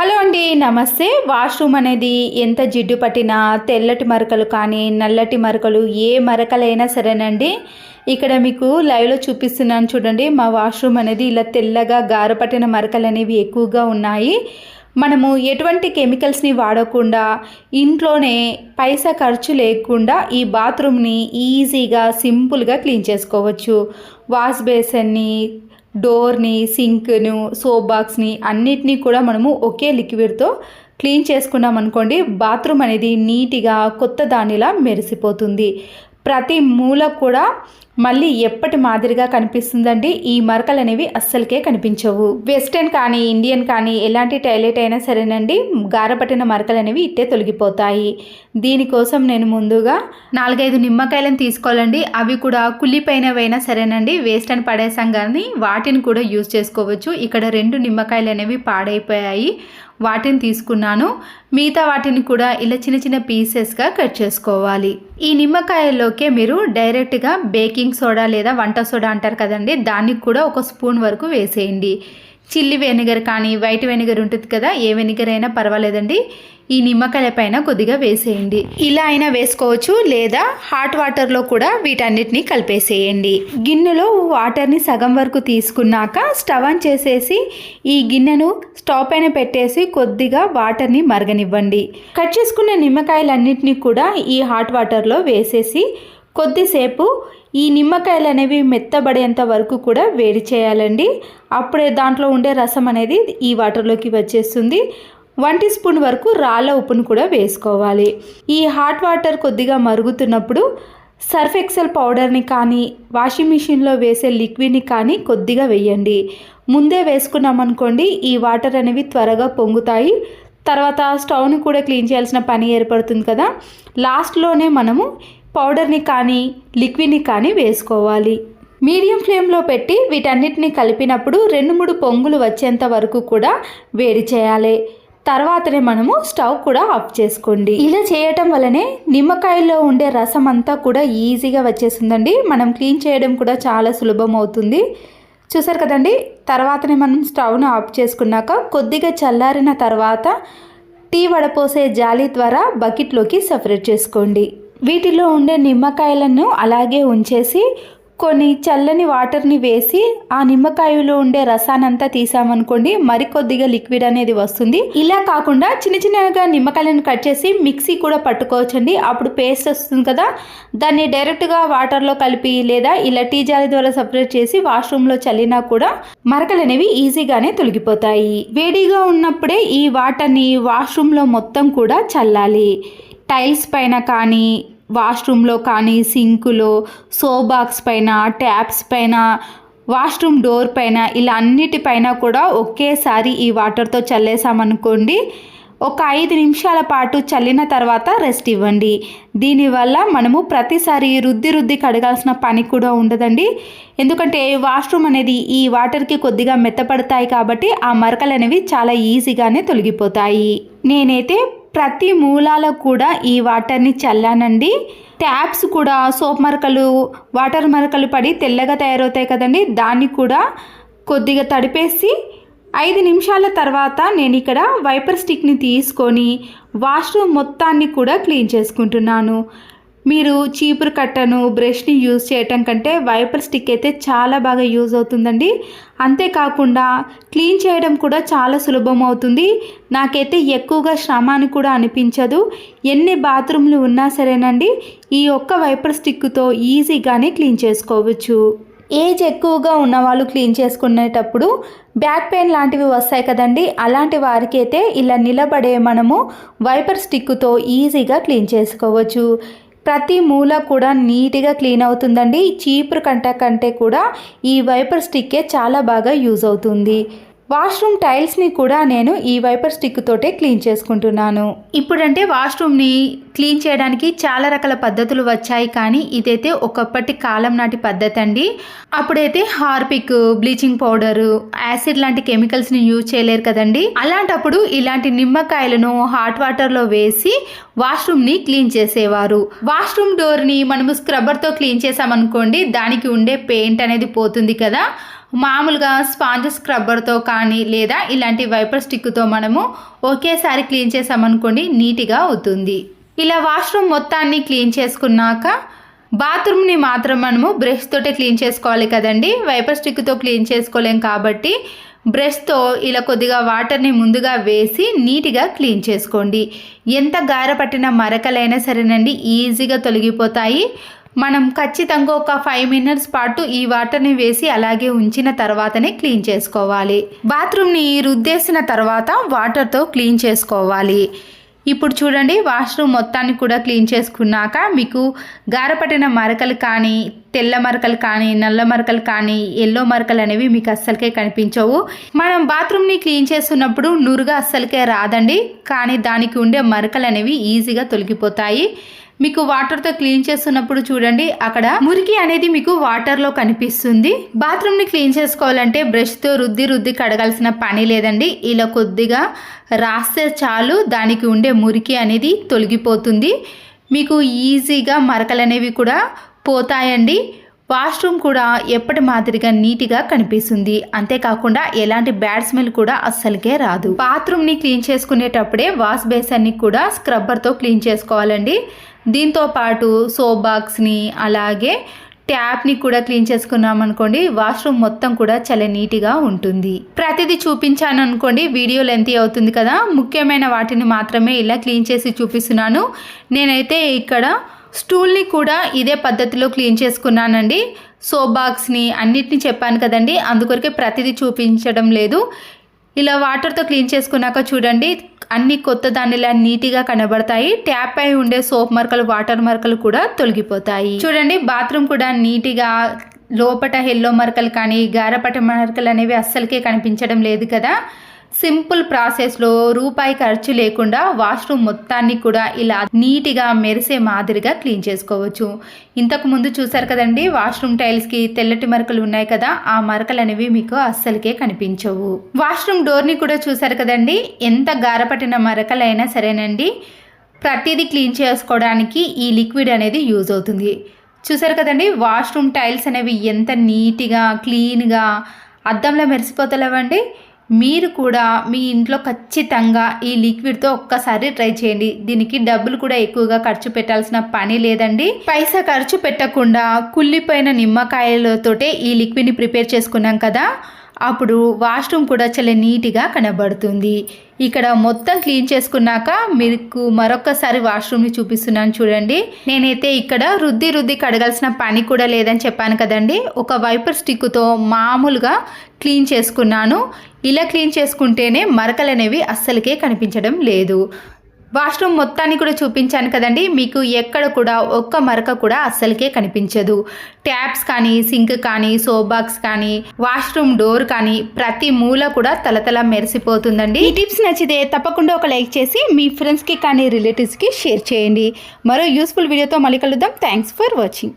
Hello అండి, నమస్తే. Washroom అనేది ఎంత జిడ్డు పట్టినా తెల్లటి మరకలు కానీ నల్లటి మరకలు ఏ మరకలైనా సరేనండి, ఇక్కడ మీకు లైవ్లో చూపిస్తున్నాను చూడండి. మా వాష్రూమ్ అనేది ఇలా తెల్లగా గారపట్టిన మరకలు అనేవి ఎక్కువగా ఉన్నాయి. మనము ఎటువంటి కెమికల్స్ని వాడకుండా ఇంట్లోనే పైసా ఖర్చు లేకుండా ఈ బాత్రూమ్ని ఈజీగా సింపుల్గా క్లీన్ చేసుకోవచ్చు. వాష్ బేసిన్ని, డోర్ని, సింక్ను, సోప్ బాక్స్ని అన్నిటినీ కూడా మనము ఒకే లిక్విడ్తో క్లీన్ చేసుకున్నాం అనుకోండి, బాత్రూమ్ అనేది నీట్గా కొత్త దానిలా మెరిసిపోతుంది. ప్రతి మూల కూడా మళ్ళీ ఎప్పటి మాదిరిగా కనిపిస్తుందండి. ఈ మరకలు అనేవి అస్సలకే కనిపించవు. వెస్టర్న్ కానీ ఇండియన్ కానీ ఎలాంటి టాయిలెట్ అయినా సరేనండి, గారపట్టిన మరకలు అనేవి ఇట్టే తొలగిపోతాయి. దీనికోసం నేను ముందుగా 4-5 నిమ్మకాయలను తీసుకోవాలండి. అవి కూడా కుళ్ళిపోయినవైనా సరేనండి, వేస్ట్ అని పడేసాం కానీ వాటిని కూడా యూజ్ చేసుకోవచ్చు. ఇక్కడ 2 నిమ్మకాయలు అనేవి పాడైపోయాయి, వాటిని తీసుకున్నాను. మిగతా వాటిని కూడా ఇలా చిన్న చిన్న పీసెస్గా కట్ చేసుకోవాలి. ఈ నిమ్మకాయల్లోకే మీరు డైరెక్ట్గా బేకింగ్ సోడా లేదా వంట సోడా అంటారు కదండి, దానికి కూడా 1 స్పూన్ వరకు వేసేయండి. చిల్లీ వెనిగర్ కానీ వైట్ వెనిగర్ ఉంటుంది కదా, ఏ వెనిగర్ అయినా పర్వాలేదండి. ఈ నిమ్మకాయల పైన కొద్దిగా వేసేయండి. ఇలా అయినా వేసుకోవచ్చు, లేదా హాట్ వాటర్లో కూడా వీటన్నిటిని కలిపేసేయండి. గిన్నెలో వాటర్ని సగం వరకు తీసుకున్నాక స్టవ్ ఆన్ చేసేసి ఈ గిన్నెను స్టవ్ పైన పెట్టేసి కొద్దిగా వాటర్ని మరగనివ్వండి. కట్ చేసుకున్న నిమ్మకాయలన్నింటినీ కూడా ఈ హాట్ వాటర్లో వేసేసి కొద్దిసేపు ఈ నిమ్మకాయలు అనేవి మెత్తబడేంత వరకు కూడా వేడి చేయాలండి. అప్పుడే దాంట్లో ఉండే రసం అనేది ఈ వాటర్లోకి వచ్చేస్తుంది. 1 టీ స్పూన్ వరకు రాళ్ళ ఉప్పును కూడా వేసుకోవాలి. ఈ హాట్ వాటర్ కొద్దిగా మరుగుతున్నప్పుడు సర్ఫ్ ఎక్సెల్ పౌడర్ని కానీ వాషింగ్ మిషన్లో వేసే లిక్విడ్ని కానీ కొద్దిగా వేయండి. ముందే వేసుకున్నామనుకోండి, ఈ వాటర్ అనేవి త్వరగా పొంగుతాయి. తర్వాత స్టవ్ని కూడా క్లీన్ చేయాల్సిన పని ఏర్పడుతుంది కదా, లాస్ట్లోనే మనము పౌడర్ని కానీ లిక్విడ్ని కానీ వేసుకోవాలి. మీడియం ఫ్లేమ్లో పెట్టి వీటన్నిటిని కలిపినప్పుడు 2-3 పొంగులు వచ్చేంత వరకు కూడా వేడి చేయాలి. తర్వాతనే మనము స్టవ్ కూడా ఆఫ్ చేసుకోండి. ఇలా చేయటం వల్లనే నిమ్మకాయలో ఉండే రసం అంతా కూడా ఈజీగా వచ్చేస్తుందండి. మనం క్లీన్ చేయడం కూడా చాలా సులభం అవుతుంది. చూసారు కదండి. తర్వాతనే మనం స్టవ్ను ఆఫ్ చేసుకున్నాక కొద్దిగా చల్లారిన తర్వాత టీ వడపోసే జాలి ద్వారా బకెట్లోకి సపరేట్ చేసుకోండి. వీటిలో ఉండే నిమ్మకాయలను అలాగే ఉంచేసి కొన్ని చల్లని వాటర్ని వేసి ఆ నిమ్మకాయలో ఉండే రసానంతా తీసామనుకోండి, మరికొద్దిగా లిక్విడ్ అనేది వస్తుంది. ఇలా కాకుండా చిన్న చిన్నగా నిమ్మకాయలను కట్ చేసి మిక్సీ కూడా పట్టుకోవచ్చండి. అప్పుడు పేస్ట్ వస్తుంది కదా, దాన్ని డైరెక్ట్గా వాటర్లో కలిపి లేదా ఇలా టీ జాలి ద్వారా సపరేట్ చేసి వాష్రూమ్లో చల్లినా కూడా మరకలు అనేవి ఈజీగానే తొలగిపోతాయి. వేడిగా ఉన్నప్పుడే ఈ వాటర్ని వాష్రూమ్లో మొత్తం కూడా చల్లాలి. టైల్స్ పైన కానీ, వాష్రూమ్లో కానీ, సింకులో, సోప్ బాక్స్ పైన, ట్యాప్స్ పైన, వాష్రూమ్ డోర్ పైన, ఇలా అన్నిటిపైన కూడా ఒకేసారి ఈ వాటర్తో చల్లేసామనుకోండి, ఒక 5 నిమిషాల పాటు చల్లిన తర్వాత రెస్ట్ ఇవ్వండి. దీనివల్ల మనము ప్రతిసారి రుద్ది కడగాల్సిన పని కూడా ఉండదండి. ఎందుకంటే వాష్రూమ్ అనేది ఈ వాటర్కి కొద్దిగా మెత్తపడతాయి కాబట్టి ఆ మరకలు అనేవి చాలా ఈజీగానే తొలగిపోతాయి. నేనైతే ప్రతి మూలాలో కూడా ఈ వాటర్ని చల్లానండి. ట్యాప్స్ కూడా సోప్ మరకలు, వాటర్ మరకలు పడి తెల్లగా తయారవుతాయి కదండి, దాన్ని కూడా కొద్దిగా తడిపేసి 5 నిమిషాల తర్వాత నేను ఇక్కడ వైపర్ స్టిక్ని తీసుకొని వాష్రూమ్ మొత్తాన్ని కూడా క్లీన్ చేసుకుంటున్నాను. మీరు చీపురు కట్టను, బ్రష్ని యూజ్ చేయటం కంటే వైపర్ స్టిక్ అయితే చాలా బాగా యూజ్ అవుతుందండి. అంతేకాకుండా క్లీన్ చేయడం కూడా చాలా సులభం అవుతుంది. నాకైతే ఎక్కువగా శ్రమ అని కూడా అనిపించదు. ఎన్ని బాత్రూమ్లు ఉన్నా సరేనండి, ఈ ఒక్క వైపర్ స్టిక్తో ఈజీగానే క్లీన్ చేసుకోవచ్చు. ఏజ్ ఎక్కువగా ఉన్నవాళ్ళు క్లీన్ చేసుకునేటప్పుడు బ్యాక్ పెయిన్ లాంటివి వస్తాయి కదండి, అలాంటి వారికి అయితే ఇలా నిలబడే మనము వైపర్ స్టిక్తో ఈజీగా క్లీన్ చేసుకోవచ్చు. ప్రతి మూల కూడా నీట్గా క్లీన్ అవుతుందండి. చీపురు కంటే కూడా ఈ వైపర్ స్టిక్కే చాలా బాగా యూజ్ అవుతుంది. వాష్రూమ్ టైల్స్ని కూడా నేను ఈ వైపర్ స్టిక్ తోటే క్లీన్ చేసుకుంటున్నాను. ఇప్పుడంటే వాష్రూమ్ని క్లీన్ చేయడానికి చాలా రకాల పద్ధతులు వచ్చాయి, కానీ ఇదైతే ఒకప్పటి కాలం నాటి పద్ధతి అండి. అప్పుడైతే హార్పిక్, బ్లీచింగ్ పౌడరు, యాసిడ్ లాంటి కెమికల్స్ని యూజ్ చేయలేరు కదండి. అలాంటప్పుడు ఇలాంటి నిమ్మకాయలను హాట్ వాటర్లో వేసి వాష్రూమ్ని క్లీన్ చేసేవారు. వాష్రూమ్ డోర్ని మనము స్క్రబ్బర్తో క్లీన్ చేసామనుకోండి, దానికి ఉండే పెయింట్ అనేది పోతుంది కదా, మామూలుగా స్పాంజ్ స్క్రబ్బర్తో కానీ లేదా ఇలాంటి వైపర్ స్టిక్తో మనము ఒకేసారి క్లీన్ చేసామనుకోండి నీట్గా అవుతుంది. ఇలా వాష్రూమ్ మొత్తాన్ని క్లీన్ చేసుకున్నాక బాత్రూమ్ని మాత్రం మనము బ్రష్ తోటే క్లీన్ చేసుకోవాలి కదండి. వైపర్ స్టిక్తో క్లీన్ చేసుకోలేం కాబట్టి బ్రష్తో ఇలా కొద్దిగా వాటర్ని ముందుగా వేసి నీట్గా క్లీన్ చేసుకోండి. ఎంత గార పట్టిన మరకలైనా సరేనండి ఈజీగా తొలగిపోతాయి. మనం ఖచ్చితంగా ఒక 5 మినిట్స్ పాటు ఈ వాటర్ని వేసి అలాగే ఉంచిన తర్వాతనే క్లీన్ చేసుకోవాలి. బాత్రూమ్ని రుద్దేసిన తర్వాత వాటర్తో క్లీన్ చేసుకోవాలి. ఇప్పుడు చూడండి వాష్రూమ్ మొత్తాన్ని కూడా క్లీన్ చేసుకున్నాక మీకు గారపట్టిన మరకలు కానీ తెల్ల మరకలు కానీ నల్ల మరకలు కానీ ఎల్లో మరకలు అనేవి మీకు అస్సలకే కనిపించవు. మనం బాత్రూమ్ని క్లీన్ చేస్తున్నప్పుడు నురుగా అస్సలకే రాదండి, కానీ దానికి ఉండే మరకలు అనేవి ఈజీగా తొలగిపోతాయి. మీకు వాటర్తో క్లీన్ చేస్తున్నప్పుడు చూడండి అక్కడ మురికి అనేది మీకు వాటర్లో కనిపిస్తుంది. బాత్రూమ్ని క్లీన్ చేసుకోవాలంటే బ్రష్తో రుద్ది కడగాల్సిన పని లేదండి. ఇలా కొద్దిగా రాస్తే చాలు దానికి ఉండే మురికి అనేది తొలగిపోతుంది. మీకు ఈజీగా మరకలు అనేవి కూడా పోతాయండి. వాష్రూమ్ కూడా ఎప్పటి మాదిరిగా నీట్గా కనిపిస్తుంది. అంతేకాకుండా ఎలాంటి బ్యాడ్ స్మెల్ కూడా అస్సలకే రాదు. బాత్రూమ్ని క్లీన్ చేసుకునేటప్పుడే వాష్ బేసిన్ని కూడా స్క్రబ్బర్తో క్లీన్ చేసుకోవాలండి. దీంతో పాటు సోప్ బాక్స్ని అలాగే ట్యాప్ని కూడా క్లీన్ చేసుకున్నాం అనుకోండి వాష్రూమ్ మొత్తం కూడా చాలా నీట్గా ఉంటుంది. ప్రతిదీ చూపించాను అనుకోండి వీడియో లెంతీ అవుతుంది కదా, ముఖ్యమైన వాటిని మాత్రమే ఇలా క్లీన్ చేసి చూపిస్తున్నాను. నేనైతే ఇక్కడ స్టూల్ని కూడా ఇదే పద్ధతిలో క్లీన్ చేసుకున్నానండి. సోప్ బాక్స్ని అన్నిటిని చెప్పాను కదండి, అందుకొరకే ప్రతిదీ చూపించడం లేదు. ఇలా వాటర్తో క్లీన్ చేసుకున్నాక చూడండి అన్ని కొత్త దానిలా నీట్గా కనబడతాయి. ట్యాప్ పై ఉండే సోప్ మరకలు వాటర్ మరకలు కూడా తొలగిపోతాయి. చూడండి బాత్రూమ్ కూడా నీట్గా లోపట ఎల్లో మరకలు కానీ గారపట మరకలు అనేవి అస్సలకే కనిపించడం లేదు కదా. సింపుల్ ప్రాసెస్లో రూపాయి ఖర్చు లేకుండా వాష్రూమ్ మొత్తాన్ని కూడా ఇలా నీట్గా మెరిసే మాదిరిగా క్లీన్ చేసుకోవచ్చు. ఇంతకు ముందు చూసారు కదండి వాష్రూమ్ టైల్స్కి తెల్లటి మరకలు ఉన్నాయి కదా, ఆ మరకలు అనేవి మీకు అస్సలకే కనిపించవు. వాష్రూమ్ డోర్ని కూడా చూసారు కదండి, ఎంత గారపట్టిన మరకలైనా సరేనండి ప్రతిదీ క్లీన్ చేసుకోవడానికి ఈ లిక్విడ్ అనేది యూజ్ అవుతుంది. చూసారు కదండి వాష్రూమ్ టైల్స్ అనేవి ఎంత నీట్గా క్లీన్గా అద్దంలో మెరిసిపోతలేవండి. మీరు కూడా మీ ఇంట్లో ఖచ్చితంగా ఈ లిక్విడ్తో ఒక్కసారి ట్రై చేయండి. దీనికి డబ్బులు కూడా ఎక్కువగా ఖర్చు పెట్టాల్సిన పని లేదండి. పైసా ఖర్చు పెట్టకుండా కుళ్ళిపోయిన నిమ్మకాయలతోటే ఈ లిక్విడ్ని ప్రిపేర్ చేసుకున్నాం కదా, అప్పుడు వాష్రూమ్ కూడా చాలా నీట్గా కనబడుతుంది. ఇక్కడ మొత్తం క్లీన్ చేసుకున్నాక మీకు మరొకసారి వాష్రూమ్ని చూపిస్తున్నాను చూడండి. నేనైతే ఇక్కడ రుద్ది కడగాల్సిన పని కూడా లేదని చెప్పాను కదండి, ఒక వైపర్ స్టిక్తో మామూలుగా క్లీన్ చేసుకున్నాను. ఇలా క్లీన్ చేసుకుంటేనే మరకలు అనేవి అస్సలకే కనిపించడం లేదు. వాష్రూమ్ మొత్తాన్ని కూడా చూపించాను కదండి, మీకు ఎక్కడ కూడా ఒక్క మరక కూడా అస్సలకే కనిపించదు. ట్యాప్స్ కానీ సింక్ కానీ సోప్ బాక్స్ కానీ వాష్రూమ్ డోర్ కానీ ప్రతి మూల కూడా తలతల మెరిసిపోతుందండి. ఈ టిప్స్ నచ్చితే తప్పకుండా ఒక లైక్ చేసి మీ ఫ్రెండ్స్కి కానీ రిలేటివ్స్కి షేర్ చేయండి. మరో యూస్ఫుల్ వీడియోతో మళ్ళీ కలుద్దాం. Thanks for watching.